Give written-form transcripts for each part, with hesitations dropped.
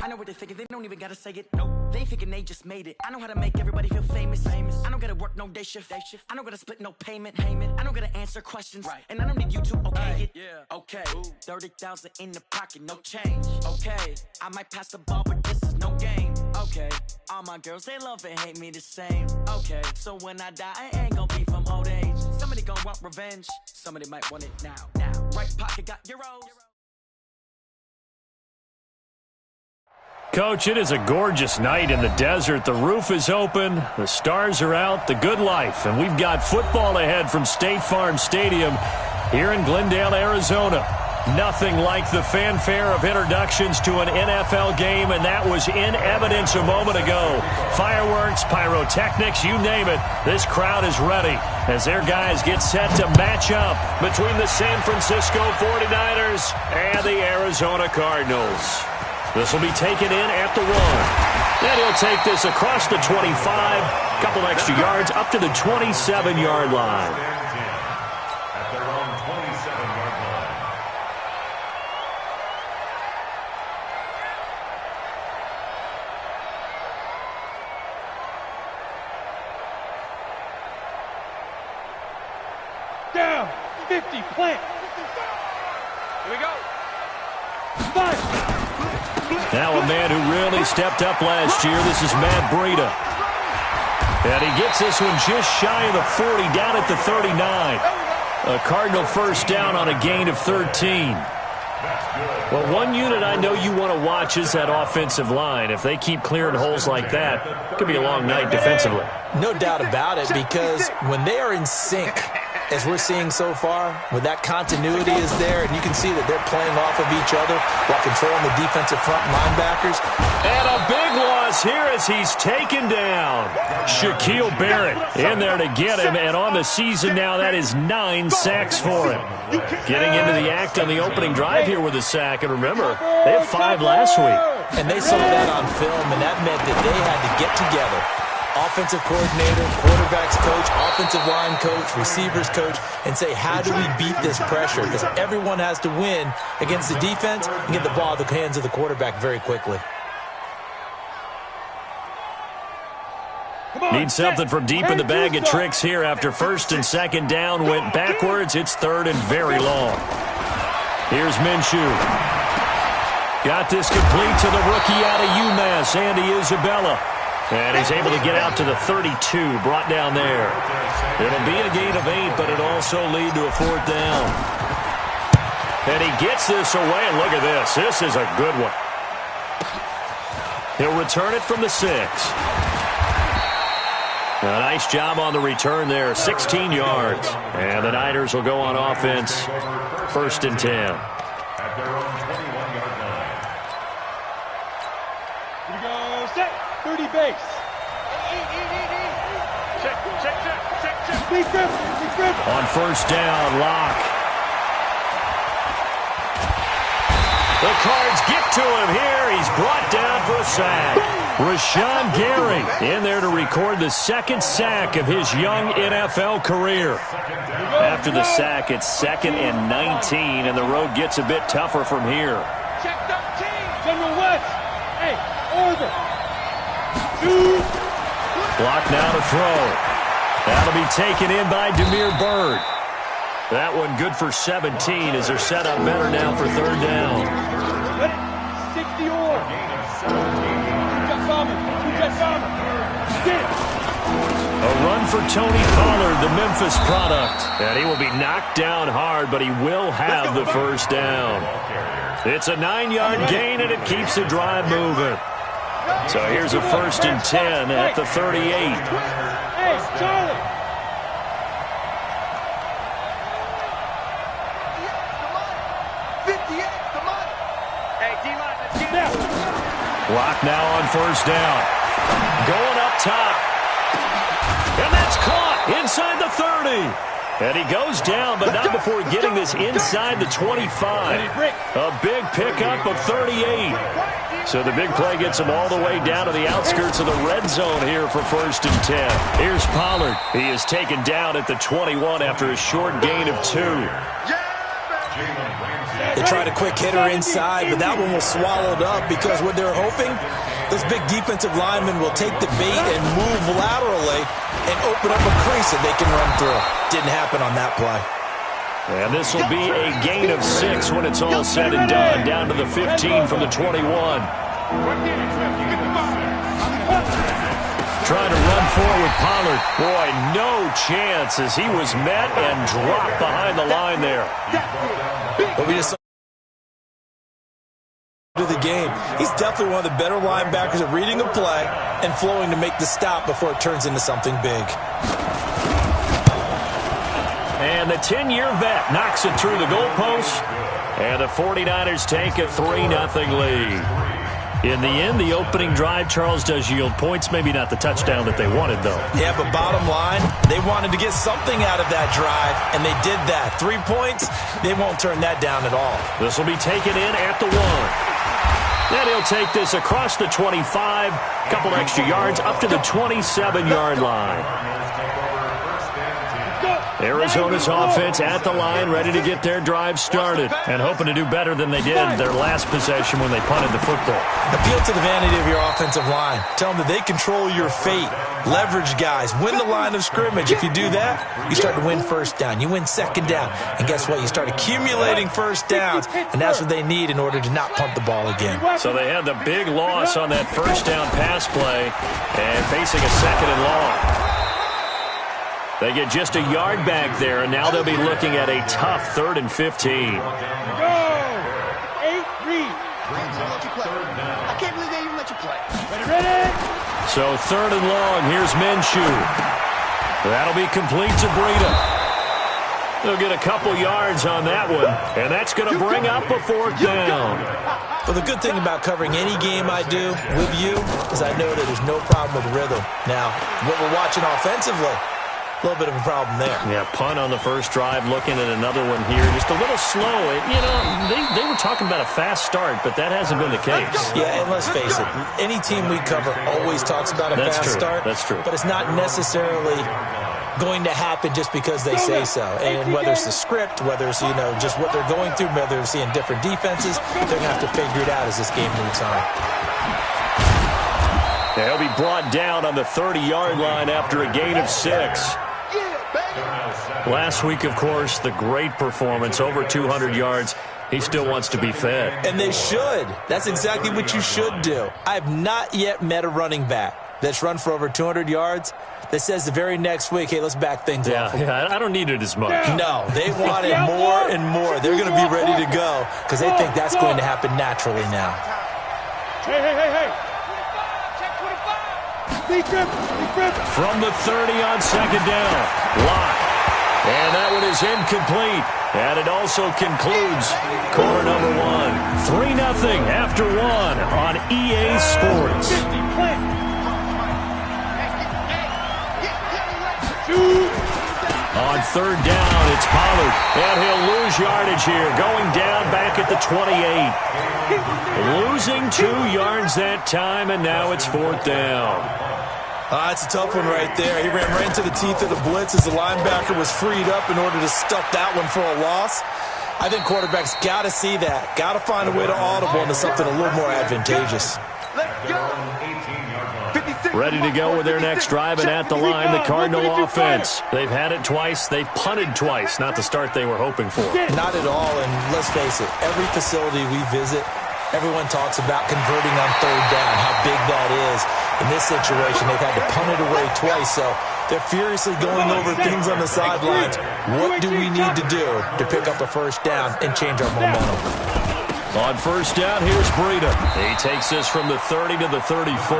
I know what they're thinking, they don't even gotta say it. Nope. They thinking they just made it. I know how to make everybody feel famous. I don't gotta work no day shift. I don't gotta split no payment. I don't gotta answer questions. Right. And I don't need you to okay it. Yeah. Okay. 30,000 in the pocket, no change. Okay. I might pass the ball, but this is no game. Okay. All my girls, they love and hate me the same. Okay. So when I die, I ain't gonna be from old age. Somebody gonna want revenge. Somebody might want it now. Right pocket got euros. Coach, it is a gorgeous night in the desert. The roof is open, the stars are out, the good life. And we've got football ahead from State Farm Stadium here in Glendale, Arizona. Nothing like the fanfare of introductions to an NFL game, and that was in evidence a moment ago. Fireworks, pyrotechnics, you name it. This crowd is ready as their guys get set to match up between the San Francisco 49ers and the Arizona Cardinals. This will be taken in at the 1. And he'll take this across the 25, a couple extra yards up to the 27-yard line. At their own 27-yard line. Down, 50, plant. Here we go. Five. Now a man who really stepped up last year. This is Matt Breida. And he gets this one just shy of the 40, down at the 39. A Cardinal first down on a gain of 13. Well, one unit I know you want to watch is that offensive line. If they keep clearing holes like that, it could be a long night defensively. No doubt about it, because when they are in sync, as we're seeing so far, when that continuity is there, and you can see that they're playing off of each other while controlling the defensive front linebackers. And a big loss here as he's taken down. Shaquille Barrett in there to get him, and on the season now, that is 9 sacks for him. Getting into the act on the opening drive here with a sack, and remember, they had 5 last week. And they saw that on film, and that meant that they had to get together. Offensive coordinator, quarterbacks coach, offensive line coach, receivers coach, and say, how do we beat this pressure? Because everyone has to win against the defense and get the ball in the hands of the quarterback very quickly. Need something from deep in the bag of tricks here after first and second down went backwards. It's third and very long. Here's Minshew. Got this complete to the rookie out of UMass, Andy Isabella. And he's able to get out to the 32, brought down there. It'll be a gain of 8, but it'll also lead to a 4th down. And he gets this away, and look at this. This is a good one. He'll return it from the 6. A nice job on the return there, 16 yards. And the Niners will go on offense, 1st and 10. At their own 21-yard line. Here we go, set. 30 base. Check. Big grip. On first down, Lock. The Cards get to him here. He's brought down for a sack. Rashawn Gary in there to record the 2nd sack of his young NFL career. After the sack, it's 2nd and 19, and the road gets a bit tougher from here. Check 13. General West. Hey, order. Block now to throw. That'll be taken in by Damiere Byrd. That one good for 17 as they're set up better now for 3rd down. 60 or. A run for Tony Pollard, the Memphis product. And he will be knocked down hard, but he will have the 1st down. It's a 9-yard gain, and it keeps the drive moving. So here's a 1st and 10 at the 38. Hey, Charlie. Lock now on 1st down. Going up top. And that's caught inside the 30. And he goes down, but not before getting this inside the 25. A big pickup of 38. So the big play gets him all the way down to the outskirts of the red zone here for 1st and 10. Here's Pollard. He is taken down at the 21 after a short gain of 2. They tried a quick hitter inside, but that one was swallowed up because what they're hoping, those big defensive linemen will take the bait and move laterally and open up a crease that they can run through. Didn't happen on that play. And this will be a gain of 6 when it's all said and done, down to the 15 from the 21. Trying to run forward, Pollard. Boy, no chance as he was met and dropped behind the line there. But we just saw the game. He's definitely one of the better linebackers at reading a play and flowing to make the stop before it turns into something big. And the 10-year vet knocks it through the goalpost, and the 49ers take a 3-0 lead. In the end, the opening drive, Charles, does yield points. Maybe not the touchdown that they wanted, though. Yeah, but bottom line, they wanted to get something out of that drive, and they did that. 3 points, they won't turn that down at all. This will be taken in at the 1. Then he'll take this across the 25, a couple extra yards, up to the 27-yard line. Arizona's offense at the line, ready to get their drive started, and hoping to do better than they did their last possession when they punted the football. Appeal to the vanity of your offensive line. Tell them that they control your fate. Leverage guys. Win the line of scrimmage. If you do that, you start to win first down. You win second down. And guess what? You start accumulating first downs, and that's what they need in order to not punt the ball again. So they had the big loss on that first down pass play and facing a second and long. They get just a yard back there, and now they'll be looking at a tough 3rd and 15. Go! 8-3. I can't believe they even let you play. Ready? So 3rd and long, here's Minshew. That'll be complete to Breida. They'll get a couple yards on that one, and that's going to bring up a 4th down. Well, the good thing about covering any game I do with you is I know that there's no problem with rhythm. Now, what we're watching offensively, a little bit of a problem there. Yeah, punt on the first drive, looking at another one here. Just a little slow. You know, they were talking about a fast start, but that hasn't been the case. Yeah, and let's face it, any team we cover always talks about a fast start. That's true. But it's not necessarily going to happen just because they say so. And whether it's the script, whether it's, just what they're going through, whether they're seeing different defenses, they're going to have to figure it out as this game moves on. They'll be brought down on the 30-yard line after a gain of 6. Last week, of course, the great performance, over 200 yards. He still wants to be fed. And they should. That's exactly what you should do. I have not yet met a running back that's run for over 200 yards that says the very next week, hey, let's back things off. Yeah, I don't need it as much. No, they want it more and more. They're going to be ready to go because they think that's going to happen naturally now. Hey. From the 30 on 2nd down. Lock. And that one is incomplete. And it also concludes quarter number 1. 3-0 after 1 on EA Sports. On 3rd down, it's Pollard. And he'll lose yardage here. Going down back at the 28. Losing 2 yards that time, and now it's 4th down. It's a tough one right there. He ran right into the teeth of the blitz as the linebacker was freed up in order to stuff that one for a loss. I think quarterbacks got to see that. Got to find a way to audible into something a little more advantageous. Ready to go with their next drive, and at the line, the Cardinal offense. They've had it twice. They've punted twice. Not the start they were hoping for. Not at all, and let's face it, every facility we visit, everyone talks about converting on 3rd down, how big that is. In this situation, they've had to punt it away twice, so they're furiously going over things on the sidelines. What do we need to do to pick up a 1st down and change our momentum? On 1st down, here's Breida. He takes this from the 30 to the 34.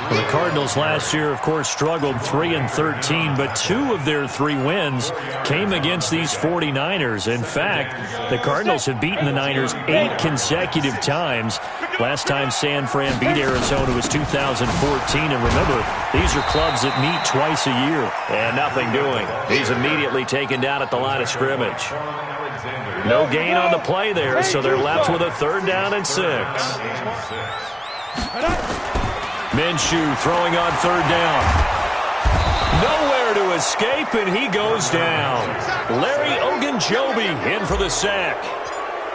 Well, the Cardinals last year, of course, struggled 3-13, but 2 of their 3 wins came against these 49ers. In fact, the Cardinals have beaten the Niners 8 consecutive times. Last time San Fran beat Arizona was 2014. And remember, these are clubs that meet twice a year. And nothing doing. He's immediately taken down at the line of scrimmage. No gain on the play there, so they're left with a 3rd down and 6. Minshew throwing on 3rd down. Nowhere to escape, and he goes down. Larry Ogunjobi in for the sack.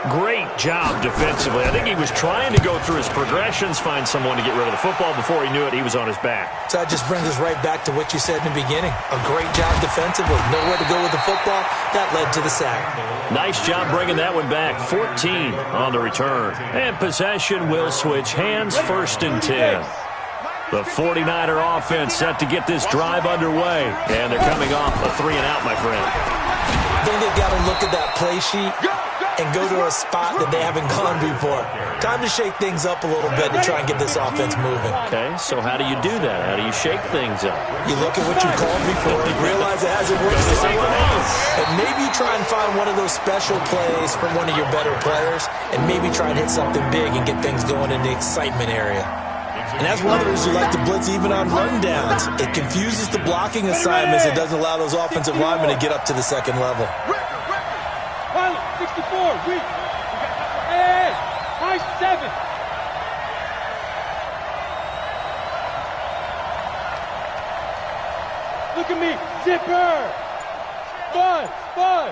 Great job defensively. I think he was trying to go through his progressions, find someone to get rid of the football. Before he knew it, he was on his back. So that just brings us right back to what you said in the beginning. A great job defensively. Nowhere to go with the football. That led to the sack. Nice job bringing that one back. 14 on the return. And possession will switch hands, 1st and 10. The 49er offense set to get this drive underway. And they're coming off a 3-and-out, my friend. I think they've got to look at that play sheet and go to a spot that they haven't gone before. Time to shake things up a little bit to try and get this offense moving. Okay, so how do you do that? How do you shake things up? You look at what you called before, realize it hasn't worked for someone else, and maybe you try and find one of those special plays from one of your better players, and maybe try and hit something big and get things going in the excitement area. And that's one of those who like to blitz even on rundowns. It confuses the blocking assignments. It doesn't allow those offensive linemen to get up to the second level. 64, hey, high 7. Look at me, zipper. Buzz. Go.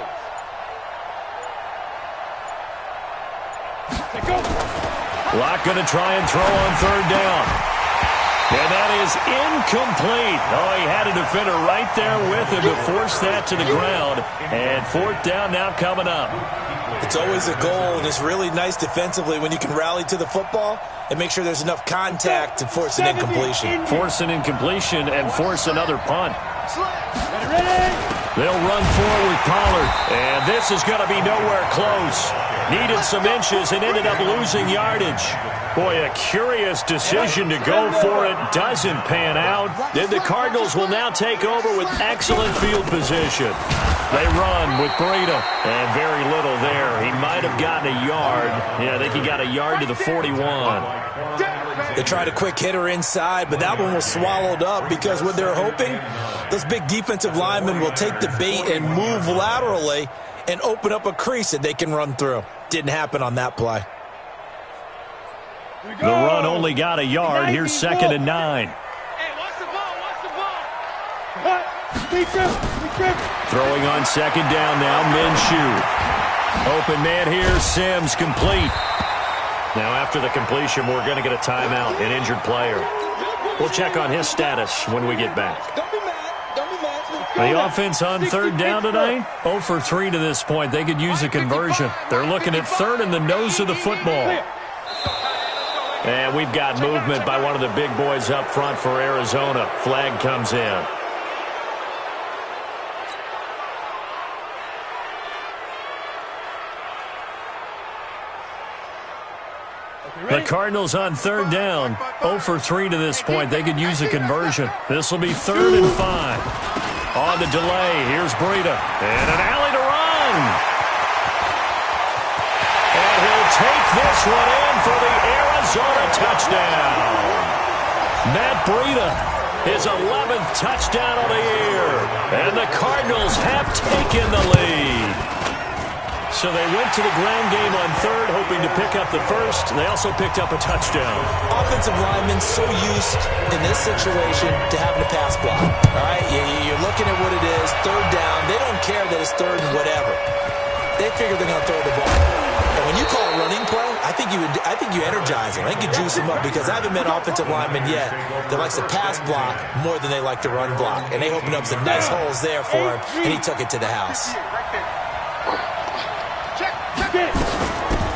Locke going to try and throw on 3rd down. And that is incomplete. Oh, he had a defender right there with him to force that to the ground. And 4th down now coming up. It's always a goal, and it's really nice defensively when you can rally to the football and make sure there's enough contact to force an incompletion. Force an incompletion and force another punt. They'll run forward with Pollard. And this is going to be nowhere close. Needed some inches and ended up losing yardage. Boy, a curious decision to go for it. Doesn't pan out. Then the Cardinals will now take over with excellent field position. They run with Breida. And very little there. He might have gotten a yard. Yeah, I think he got a yard to the 41. They tried a quick hitter inside, but that one was swallowed up because what they're hoping, those big defensive linemen will take the bait and move laterally and open up a crease that they can run through. Didn't happen on that play. The run only got a yard. Here's 2nd and 9. Hey, watch the ball. Throwing on 2nd down now, Minshew. Open man here, Sims, complete. Now after the completion, we're going to get a timeout, an injured player. We'll check on his status when we get back. Don't be mad. The offense on 3rd down tonight, 0 for 3 to this point. They could use a conversion. They're looking at 3rd and the nose of the football. And we've got movement by one of the big boys up front for Arizona. Flag comes in. The Cardinals on 3rd down, 0 for 3 to this point. They could use a conversion. This will be 3rd and 5. On the delay, here's Breida. And an alley to run. And he'll take this one in for the Arizona touchdown. Matt Breida, his 11th touchdown of the year. And the Cardinals have taken the lead. So they went to the ground game on 3rd, hoping to pick up the 1st. They also picked up a touchdown. Offensive linemen so used in this situation to having a pass block. All right, you're looking at what it is, 3rd down. They don't care that it's 3rd and whatever. They figure they're going to throw the ball. And when you call a running play, I think you energize them. I think you juice them up because I haven't met offensive linemen yet that likes to pass block more than they like to run block. And they opened up some nice holes there for him, and he took it to the house.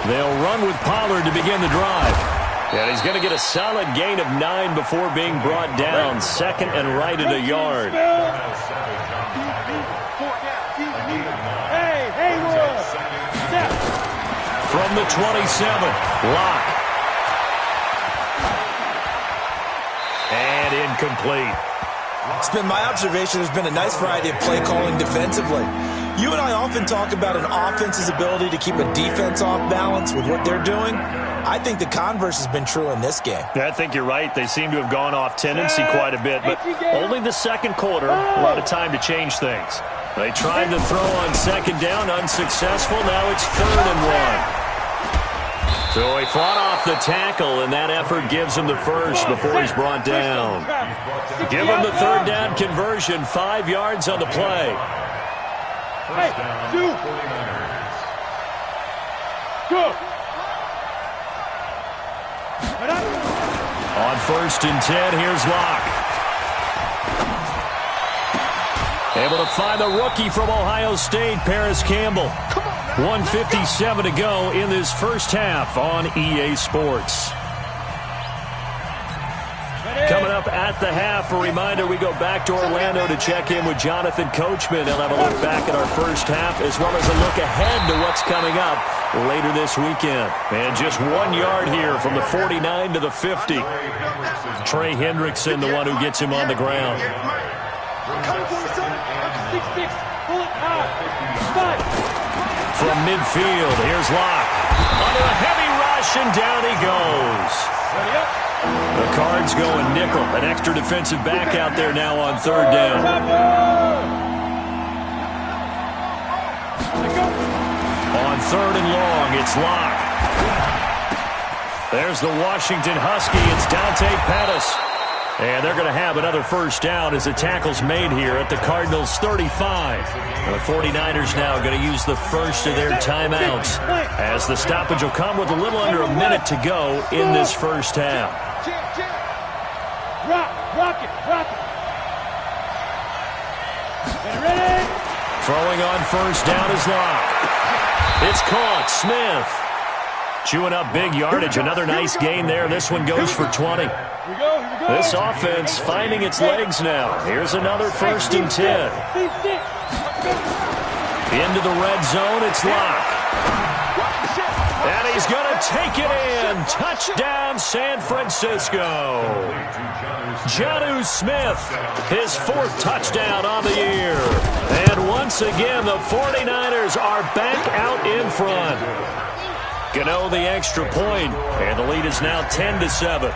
They'll run with Pollard to begin the drive. And he's going to get a solid gain of 9 before being brought down. 2nd and right at a yard. From the 27, Locke. And incomplete. It's been my observation there's been a nice variety of play calling defensively. You and I often talk about an offense's ability to keep a defense off balance with what they're doing. I think the converse has been true in this game. Yeah, I think you're right. They seem to have gone off tendency quite a bit, but only the 2nd quarter, a lot of time to change things. They tried to throw on 2nd down, unsuccessful. Now it's 3rd and 1. So he fought off the tackle, and that effort gives him the 1st before he's brought down. Give him the 3rd down conversion, 5 yards on the play. Hey, 2. go. On 1st and 10, here's Locke. Able to find the rookie from Ohio State, Paris Campbell. 1:57 to go in this first half on EA Sports. Coming up at the half, a reminder, we go back to Orlando to check in with Jonathan Coachman. He'll have a look back at our first half as well as a look ahead to what's coming up later this weekend. And just 1 yard here from the 49 to the 50. Trey Hendrickson, the one who gets him on the ground. From midfield, here's Locke. Under a heavy rush, and down he goes. The Cards going nickel. An extra defensive back out there now on 3rd down. On 3rd and long, it's Locke. There's the Washington Husky. It's Dante Pettis. And they're going to have another first down as the tackle's made here at the Cardinals' 35. The 49ers now going to use the first of their timeouts as the stoppage will come with a little under a minute to go in this first half. Rock it. Ready? Throwing on first down is Locke. It's caught. Smith chewing up big yardage. Another nice gain there. This one goes for 20. Here we go. This offense finding its legs now. Here's another 1st and 10. Into the red zone, it's Locke. And he's going to take it in. Touchdown, San Francisco. Jonnu Smith, his 4th touchdown on the year. And once again, the 49ers are back out in front. Gano the extra point, and the lead is now 10-7.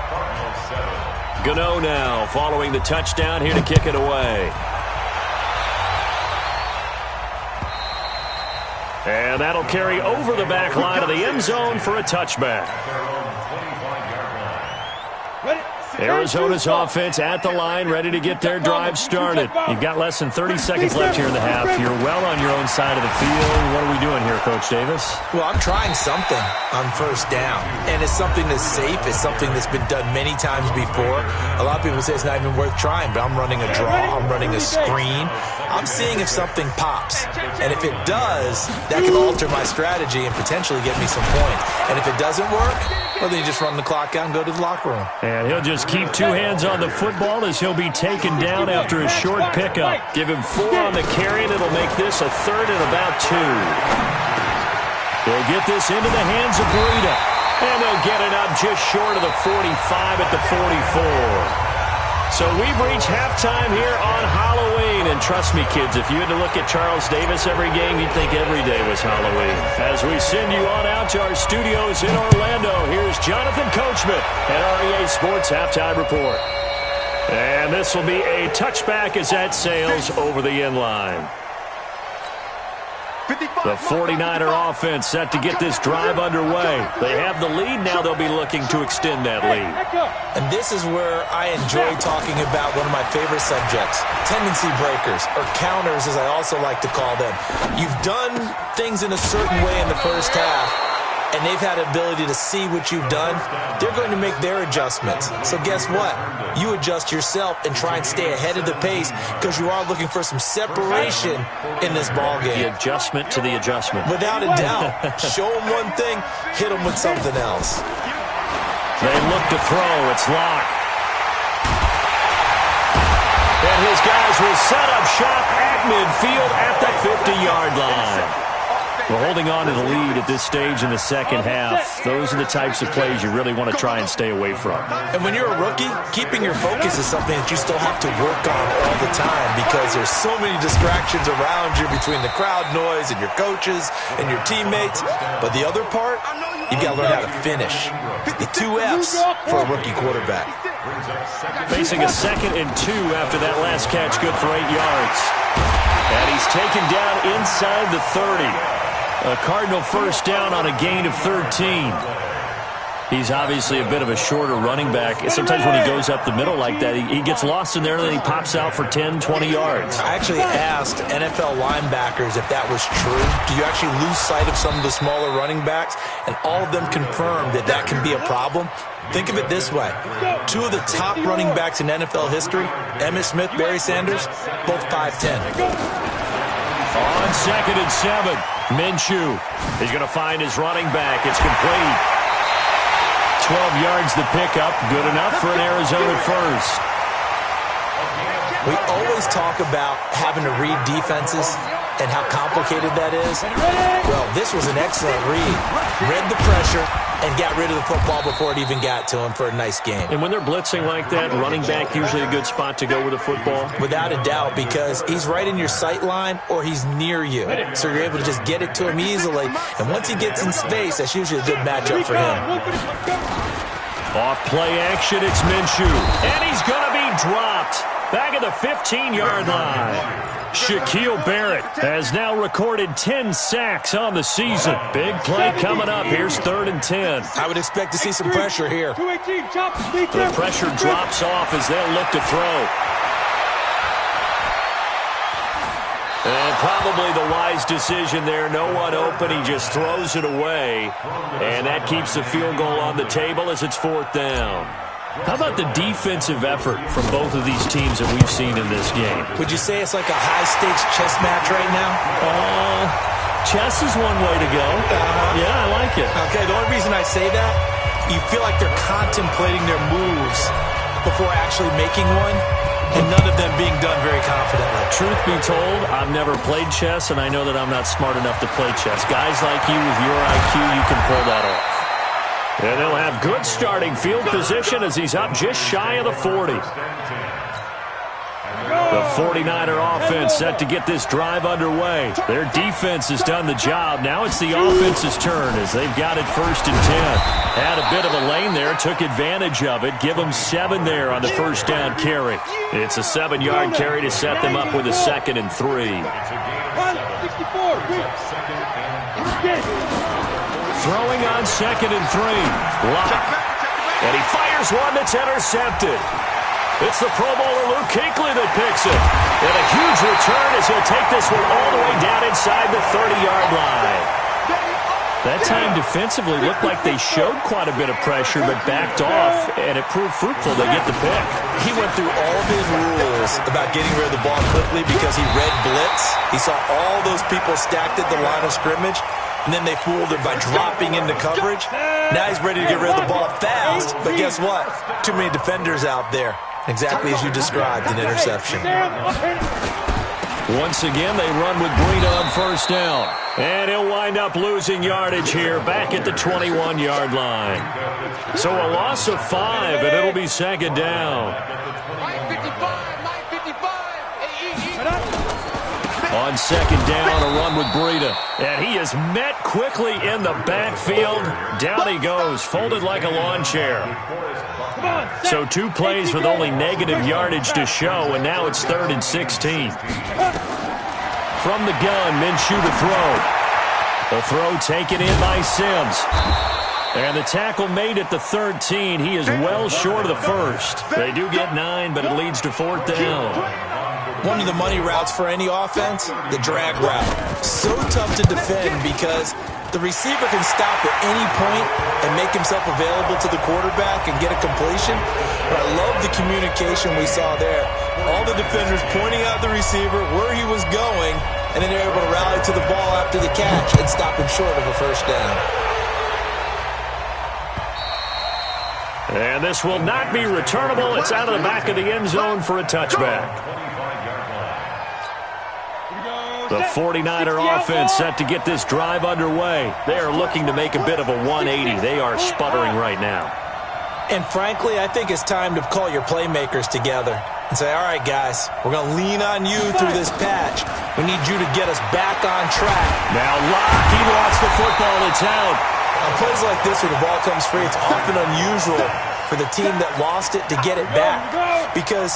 Gano now following the touchdown here to kick it away. And that'll carry over the back line of the end zone for a touchback. Arizona's offense at the line, ready to get their drive started. You've got less than 30 seconds left here in the half. You're well on your own side of the field. What are we doing here, Coach Davis? Well, I'm trying something on first down, and it's something that's safe. It's something that's been done many times before. A lot of people say it's not even worth trying, but I'm running a draw. I'm running a screen. I'm seeing if something pops, and if it does, that can alter my strategy and potentially get me some points. And if it doesn't work, well, then you just run the clock out and go to the locker room. And he'll just keep 2 hands on the football as he'll be taken down after a short pickup. Give him 4 on the carry, and it'll make this a 3rd and about 2. They'll get this into the hands of Burita, and they'll get it up just short of the 45 at the 44. So we've reached halftime here on Halloween. And trust me, kids, if you had to look at Charles Davis every game, you'd think every day was Halloween. As we send you on out to our studios in Orlando, here's Jonathan Coachman at our EA Sports Halftime Report. And this will be a touchback as that sails over the end line. The 49er offense set to get this drive underway. They have the lead. Now they'll be looking to extend that lead. And this is where I enjoy talking about one of my favorite subjects, tendency breakers, or counters as I also like to call them. You've done things in a certain way in the first half, and they've had the ability to see what you've done. They're going to make their adjustments. So guess what? You adjust yourself and try and stay ahead of the pace because you are looking for some separation in this ball game. The adjustment to the adjustment. Without a doubt. Show them one thing, hit them with something else. They look to throw. It's Locke. And his guys will set up shop at midfield at the 50-yard line. We're holding on to the lead at this stage in the second half. Those are the types of plays you really want to try and stay away from. And when you're a rookie, keeping your focus is something that you still have to work on all the time because there's so many distractions around you between the crowd noise and your coaches and your teammates. But the other part, you've got to learn how to finish. The 2 F's for a rookie quarterback. Facing a 2nd and 2 after that last catch, good for 8 yards. And he's taken down inside the 30. A Cardinal first down on a gain of 13. He's obviously a bit of a shorter running back. Sometimes when he goes up the middle like that, he gets lost in there, and then he pops out for 10, 20 yards. I actually asked NFL linebackers if that was true. Do you actually lose sight of some of the smaller running backs? And all of them confirmed that that can be a problem. Think of it this way. Two of the top running backs in NFL history, Emmitt Smith, Barry Sanders, both 5'10". On 2nd and 7, Minshew is going to find his running back. It's complete. 12 yards the pickup, good enough for an Arizona first. We always talk about having to read defenses and how complicated that is. Well, this was an excellent read. Read the pressure and got rid of the football before it even got to him for a nice game. And when they're blitzing like that, running back usually a good spot to go with a football? Without a doubt, because he's right in your sight line or he's near you. So you're able to just get it to him easily. And once he gets in space, that's usually a good matchup for him. Off play action, it's Minshew. And he's going to be dropped back at the 15-yard line. Shaquille Barrett has now recorded 10 sacks on the season. Big play coming up. Here's 3rd and 10. I would expect to see some pressure here. The pressure drops off as they'll look to throw. And probably the wise decision there. No one open. He just throws it away. And that keeps the field goal on the table as it's 4th down. How about the defensive effort from both of these teams that we've seen in this game? Would you say it's like a high-stakes chess match right now? Chess is one way to go. Yeah, I like it. Okay, the only reason I say that, you feel like they're contemplating their moves before actually making one, and none of them being done very confidently. Truth be told, I've never played chess, and I know that I'm not smart enough to play chess. Guys like you with your IQ, you can pull that off. And they'll have good starting field position as he's up just shy of the 40. The 49er offense set to get this drive underway. Their defense has done the job. Now it's the offense's turn as they've got it 1st and 10. Had a bit of a lane there, took advantage of it. Give them 7 there on the 1st down carry. It's a 7-yard carry to set them up with a 2nd and 3. Throwing on 2nd and 3. Lock. And he fires one that's intercepted. It's the Pro Bowler Luke Kuechly that picks it. And a huge return as he'll take this one all the way down inside the 30-yard line. That time defensively looked like they showed quite a bit of pressure but backed off, and it proved fruitful. They get the pick. He went through all of his rules about getting rid of the ball quickly because he read blitz. He saw all those people stacked at the line of scrimmage, and then they fooled him by dropping into coverage. Now he's ready to get rid of the ball fast, but guess what? Too many defenders out there. Exactly as you described, an interception. Once again, they run with Breida on 1st down. And he'll wind up losing yardage here back at the 21-yard line. So a loss of 5, and it'll be 2nd down. On 2nd down, a run with Breida. And he is met quickly in the backfield. Down he goes, folded like a lawn chair. So 2 plays with only negative yardage to show, and now it's 3rd and 16. From the gun, Minshew to throw. The throw taken in by Sims. And the tackle made at the 13. He is well short of the 1st. They do get 9, but it leads to 4th down. One of the money routes for any offense, the drag route. So tough to defend because the receiver can stop at any point and make himself available to the quarterback and get a completion. But I love the communication we saw there. All the defenders pointing out the receiver, where he was going, and then they're able to rally to the ball after the catch and stop him short of a 1st down. And this will not be returnable. It's out of the back of the end zone for a touchback. The 49er offense set to get this drive underway. They are looking to make a bit of a 180. They are sputtering right now. And frankly, I think it's time to call your playmakers together and say, all right, guys, we're going to lean on you through this patch. We need you to get us back on track. Now Locke, he lost the football. It's out. On plays like this where the ball comes free, it's often unusual for the team that lost it to get it back. Because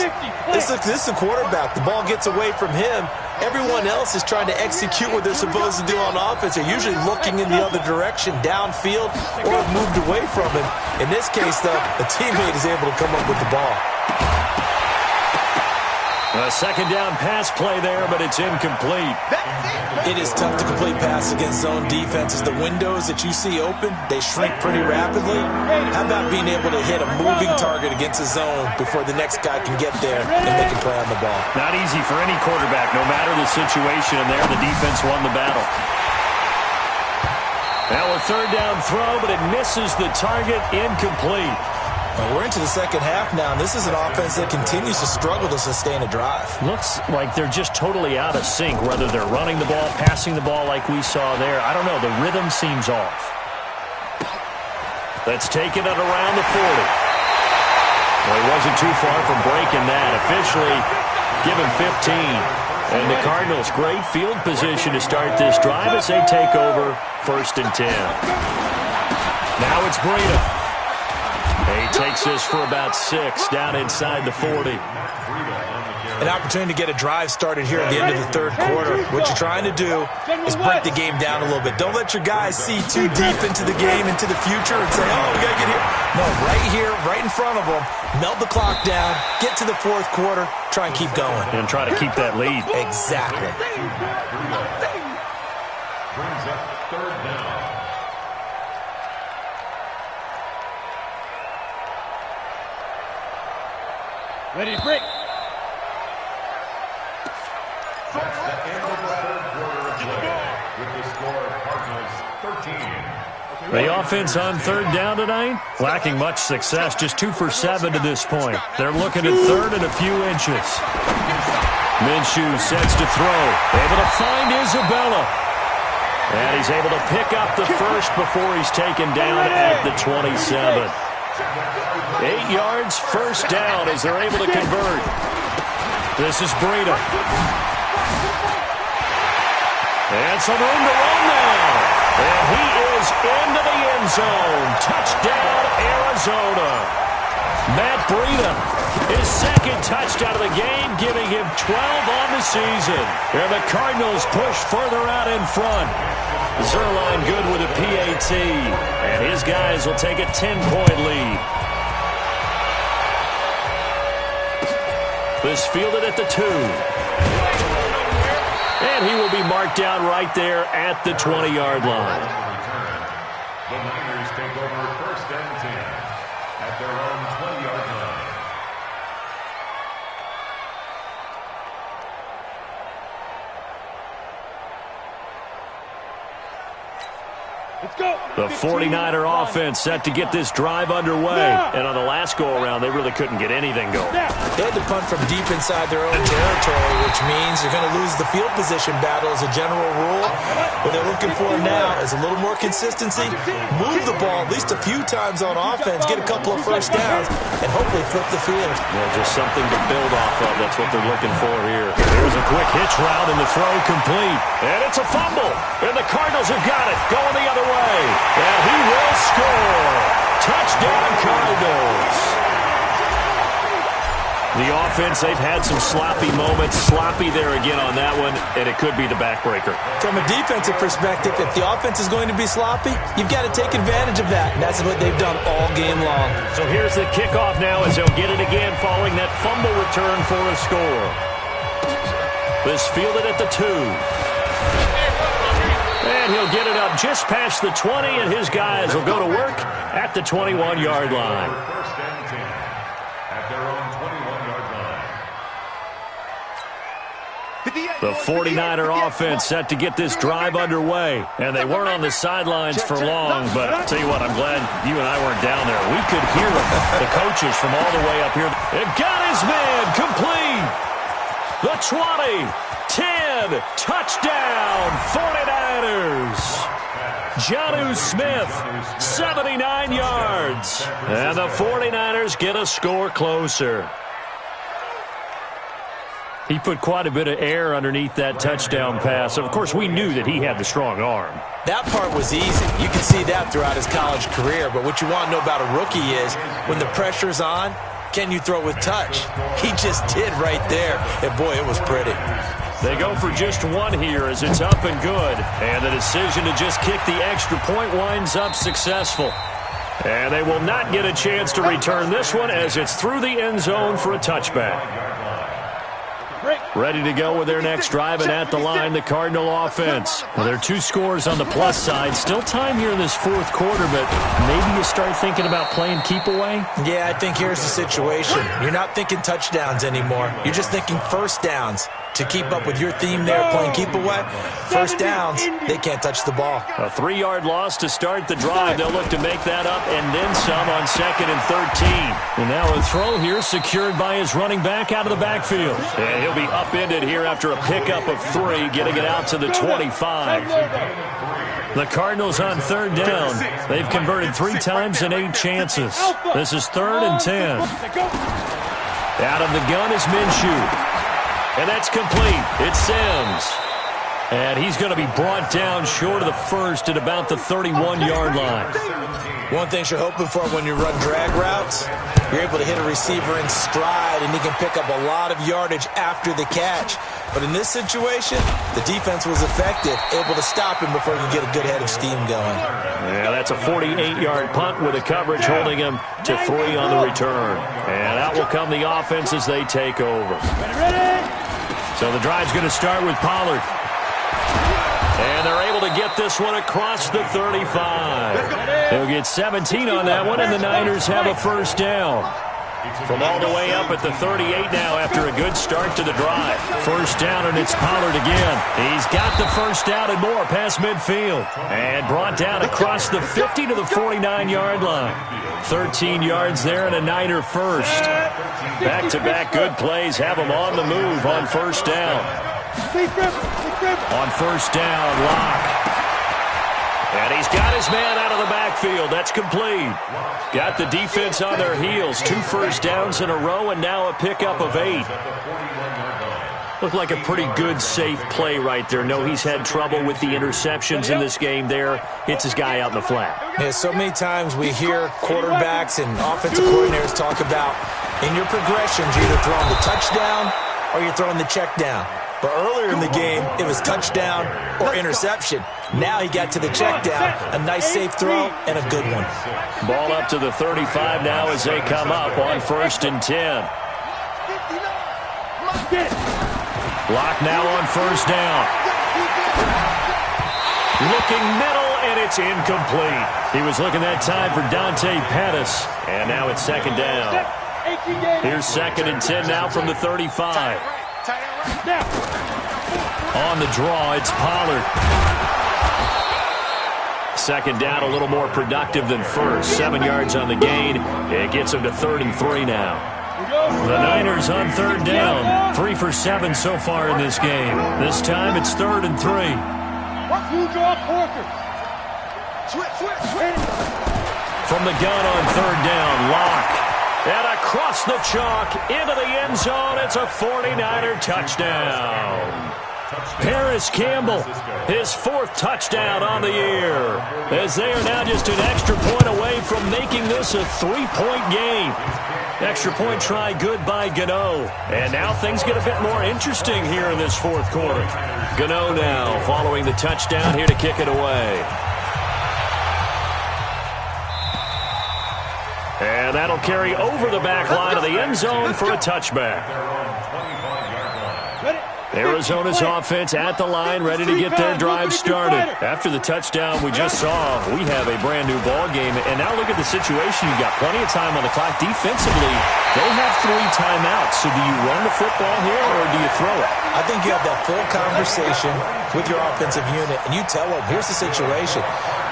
this is a quarterback. The ball gets away from him. Everyone else is trying to execute what they're supposed to do on offense. They're usually looking in the other direction, downfield, or have moved away from him. In this case, though, a teammate is able to come up with the ball. A second down pass play there, but it's incomplete. It is tough to complete passes against zone defenses. The windows that you see open, they shrink pretty rapidly. How about being able to hit a moving target against a zone before the next guy can get there and make a play on the ball? Not easy for any quarterback, no matter the situation, and there the defense won the battle. Now a third down throw, but it misses the target, incomplete. Well, we're into the second half now, and this is an offense that continues to struggle to sustain a drive. Looks like they're just totally out of sync, whether they're running the ball, passing the ball like we saw there. I don't know. The rhythm seems off. Let's take it at around the 40. Well, he wasn't too far from breaking that. Officially given 15. And the Cardinals, great field position to start this drive as they take over 1st and 10. Now it's Breida. He takes this for about 6 down inside the 40. An opportunity to get a drive started here at the end of the third quarter. What you're trying to do is break the game down a little bit. Don't let your guys see too deep into the game, into the future, and say, oh, we got to get here. No, right here, right in front of them, melt the clock down, get to the fourth quarter, try and keep going. And try to keep that lead. Exactly. Brings up third down. Ready to break. That's the end of the third quarter of play, with the score Cardinals 13. The offense on third down tonight, lacking much success, just 2 for 7 to this point. They're looking at third and a few inches. Minshew sets to throw, able to find Isabella. And he's able to pick up the first before he's taken down at the 27. 8 yards, first down as they're able to convert. This is Breida. And some room to run now. And he is into the end zone. Touchdown, Arizona. Matt Breida, his second touchdown of the game, giving him 12 on the season. And the Cardinals push further out in front. Zerline good with a PAT. And his guys will take a 10-point lead. This fielded at the 2. And he will be marked down right there at the 20-yard line. The Niners take over 1st and 10 at their own 20-yard line. Let's go. The 49er offense set to get this drive underway. And on the last go-around, they really couldn't get anything going. They had to punt from deep inside their own territory, which means you're going to lose the field position battle as a general rule. What they're looking for now is a little more consistency, move the ball at least a few times on offense, get a couple of first downs, and hopefully flip the field. Yeah, just something to build off of. That's what they're looking for here. Here's a quick hitch route, and the throw complete. And it's a fumble. And the Cardinals have got it. Going the other way. And he will score. Touchdown, Cardinals. The offense, they've had some sloppy moments. Sloppy there again on that one, and it could be the backbreaker. From a defensive perspective, if the offense is going to be sloppy, you've got to take advantage of that, and that's what they've done all game long. So here's the kickoff now as they'll get it again following that fumble return for a score. This fielded at the 2. And he'll get it up just past the 20, and his guys will go to work at the 21-yard line. 1st and 10 at their own 21-yard line. The 49er offense set to get this drive underway. And they weren't on the sidelines for long, but I'll tell you what, I'm glad you and I weren't down there. We could hear the coaches from all the way up here. It got his man complete. The 20, 10, touchdown, 49ers. Jonnu Smith, 79 yards. And the 49ers get a score closer. He put quite a bit of air underneath that touchdown pass. Of course, we knew that he had the strong arm. That part was easy. You can see that throughout his college career. But what you want to know about a rookie is when the pressure's on, can you throw with touch? He just did right there. And, boy, it was pretty. They go for just one here as it's up and good. And the decision to just kick the extra point winds up successful. And they will not get a chance to return this one as it's through the end zone for a touchback. Ready to go with their next drive, and at the line, the Cardinal offense. Well, there are 2 scores on the plus side. Still time here in this fourth quarter, but maybe you start thinking about playing keep away? Yeah, I think here's the situation. You're not thinking touchdowns anymore. You're just thinking first downs. To keep up with your theme there, playing keep away, first downs, they can't touch the ball. A 3-yard loss to start the drive. They'll look to make that up and then some on 2nd and 13. And now a throw here secured by his running back out of the backfield. And he'll be upended here after a pickup of 3, getting it out to the 25. The Cardinals on 3rd down. They've converted 3 times in 8 chances. This is 3rd and 10. Out of the gun is Minshew. And that's complete. It's Sims. And he's going to be brought down short of the first at about the 31-yard line. One thing you're hoping for when you run drag routes, you're able to hit a receiver in stride, and he can pick up a lot of yardage after the catch. But in this situation, the defense was effective, able to stop him before he could get a good head of steam going. Yeah, that's a 48-yard punt with a coverage holding him to 3 on the return. And out will come the offense as they take over. So the drive's going to start with Pollard. And they're able to get this one across the 35. They'll get 17 on that one, and the Niners have a first down. From all the way up at the 38 now after a good start to the drive. First down, and it's Pollard again. He's got the first down and more past midfield. And brought down across the 50 to the 49-yard line. 13 yards there and a Niner first. Back-to-back good plays have them on the move on first down. On first down, Locke. And he's got his man out of the backfield. That's complete. Got the defense on their heels. 2 first downs in a row and now a pickup of 8. Looked like a pretty good, safe play right there. No, he's had trouble with the interceptions in this game there. Hits his guy out in the flat. Yeah, so many times we hear quarterbacks and offensive coordinators talk about in your progressions, you're either throwing the touchdown or you're throwing the check down. But earlier in the game, it was touchdown or interception. Now he got to the check down. A nice safe throw and a good one. Ball up to the 35 now as they come up on 1st and 10. Lock now on first down. Looking middle, and it's incomplete. He was looking that time for Dante Pettis. And now it's 2nd down. Here's 2nd and 10 now from the 35. On the draw, it's Pollard. 2nd down, a little more productive than first. 7 yards on the gain. It gets him to 3rd and 3 now. The Niners on 3rd down. 3 for 7 so far in this game. This time it's 3rd and 3. From the gun on 3rd down, Locke. And across the chalk, into the end zone, it's a 49er touchdown. Paris Campbell, his 4th touchdown on the year, as they are now just an extra point away from making this a 3-point game. Extra point try good by Gano. And now things get a bit more interesting here in this 4th quarter. Gano now following the touchdown here to kick it away. And that'll carry over the back line of the end zone for a touchback. Arizona's offense at the line, ready to get their drive started. After the touchdown we just saw, we have a brand new ball game. And now look at the situation. You've got plenty of time on the clock. Defensively, they have 3 timeouts. So do you run the football here or do you throw it? I think you have that full conversation with your offensive unit, and you tell them, here's the situation.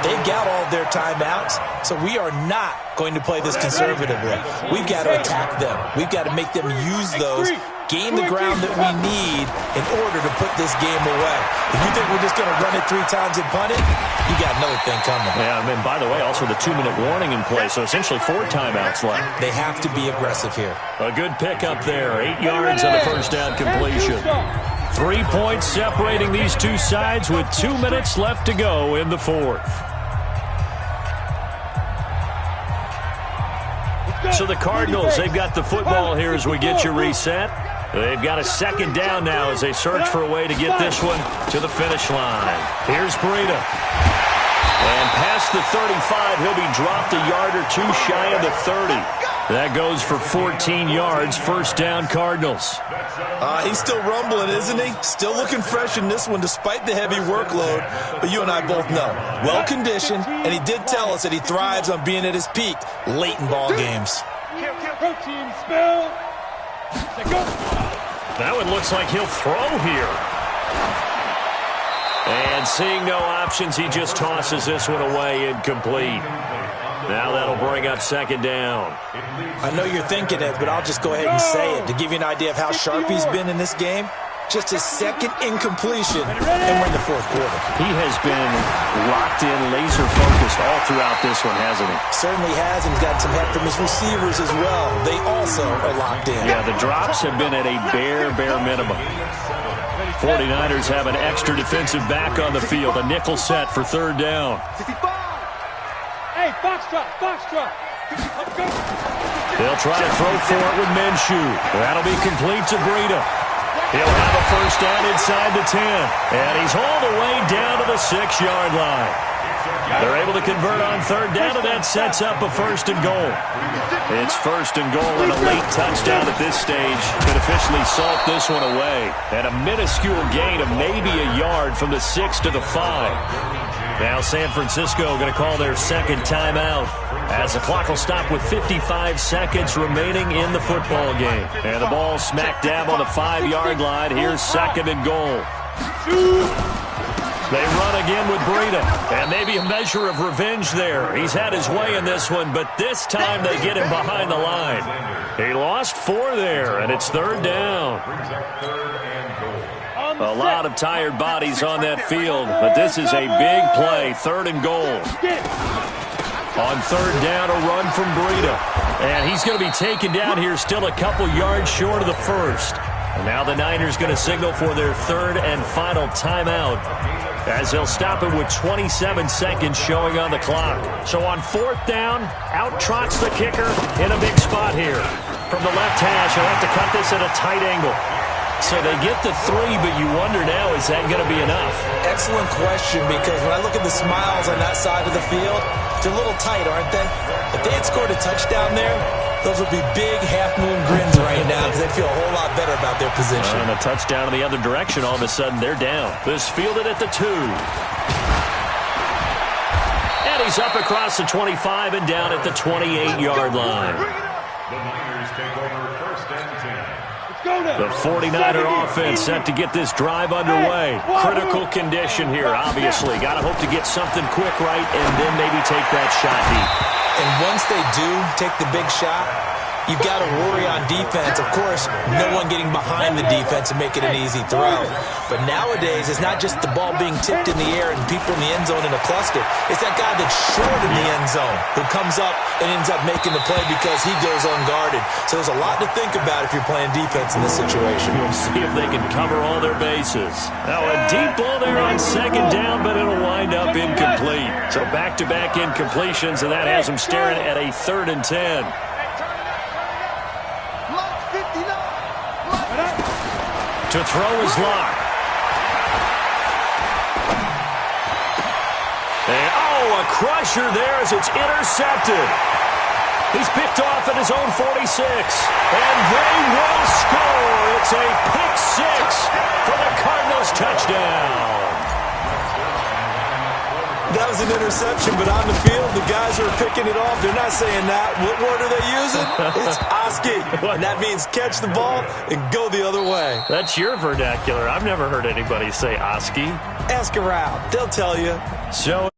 They've got all their timeouts, so we are not going to play this conservatively. We've got to attack them. We've got to make them use those gain the ground that we need in order to put this game away. If you think we're just going to run it 3 times and punt it, you got another thing coming. Yeah, and by the way, also the 2-minute warning in play, so essentially 4 timeouts left. They have to be aggressive here. A good pickup there, 8 yards on the first down completion. 3 points separating these two sides with 2 minutes left to go in the fourth. So the Cardinals, they've got the football here as we get you reset. They've got a second down now as they search for a way to get this one to the finish line. Here's Breida. And past the 35, he'll be dropped a yard or 2 shy of the 30. That goes for 14 yards, first down Cardinals. He's still rumbling, isn't he? Still looking fresh in this one despite the heavy workload. But you and I both know, well-conditioned, and he did tell us that he thrives on being at his peak late in ball games. Protein spill. That one looks like he'll throw here. And seeing no options, he just tosses this one away incomplete. Now that'll bring up second down. I know you're thinking it, but I'll just go ahead and say it. To give you an idea of how sharp he's been in this game, just his second incompletion, and we're in the fourth quarter. He has been locked in, laser-focused all throughout this one, hasn't he? Certainly has, and he's got some help from his receivers as well. They also are locked in. Yeah, the drops have been at a bare minimum. 49ers have an extra defensive back on the field, a nickel set for third down. Hey, foxtrot. They'll try to throw for it with Minshew. That'll be complete to Breida. He'll have a first down inside the 10. And he's hauled away down to the 6-yard line. They're able to convert on third down, and that sets up a first and goal. It's first and goal, and a late touchdown at this stage could officially salt this one away. And a minuscule gain of maybe a yard from the 6 to the 5. Now San Francisco going to call their second timeout as the clock will stop with 55 seconds remaining in the football game. And the ball smack dab on the 5-yard line. Here's second and goal. They run again with Breida, and maybe a measure of revenge there. He's had his way in this one, but this time they get him behind the line. He lost 4 there, and it's third down. A lot of tired bodies on that field, but this is a big play, third and goal. On third down, a run from Breida. And he's going to be taken down here still a couple yards short of the first. And now the Niners going to signal for their third and final timeout as they'll stop it with 27 seconds showing on the clock. So on fourth down, out trots the kicker in a big spot here. From the left hash, he'll have to cut this at a tight angle. So they get the 3, but you wonder now, is that going to be enough? Excellent question, because when I look at the smiles on that side of the field, they're a little tight, aren't they? If they had scored a touchdown there, those would be big half-moon grins right now because they'd feel a whole lot better about their position. And a touchdown in the other direction, all of a sudden they're down. This fielded at the 2. And he's up across the 25 and down at the 28-yard line. The Niners take over first and 10. The 49er offense set to get this drive underway. Critical condition here, obviously. Got to hope to get something quick right and then maybe take that shot deep. And once they do take the big shot, you've got to worry on defense. Of course, no one getting behind the defense and making an easy throw. But nowadays, it's not just the ball being tipped in the air and people in the end zone in a cluster. It's that guy that's short in the end zone who comes up and ends up making the play because he goes unguarded. So there's a lot to think about if you're playing defense in this situation. We'll see if they can cover all their bases. Now a deep ball there on second down, but it'll wind up incomplete. So back-to-back incompletions, and that has them staring at a third and 10. To throw is Locke. And, a crusher there as it's intercepted. He's picked off at his own 46. And they will score. It's a pick 6 for the Cardinals touchdown. That was an interception, but on the field, the guys who are picking it off, they're not saying that. What word are they using? It's Oski. And that means catch the ball and go the other way. That's your vernacular. I've never heard anybody say Oski. Ask around. They'll tell you. So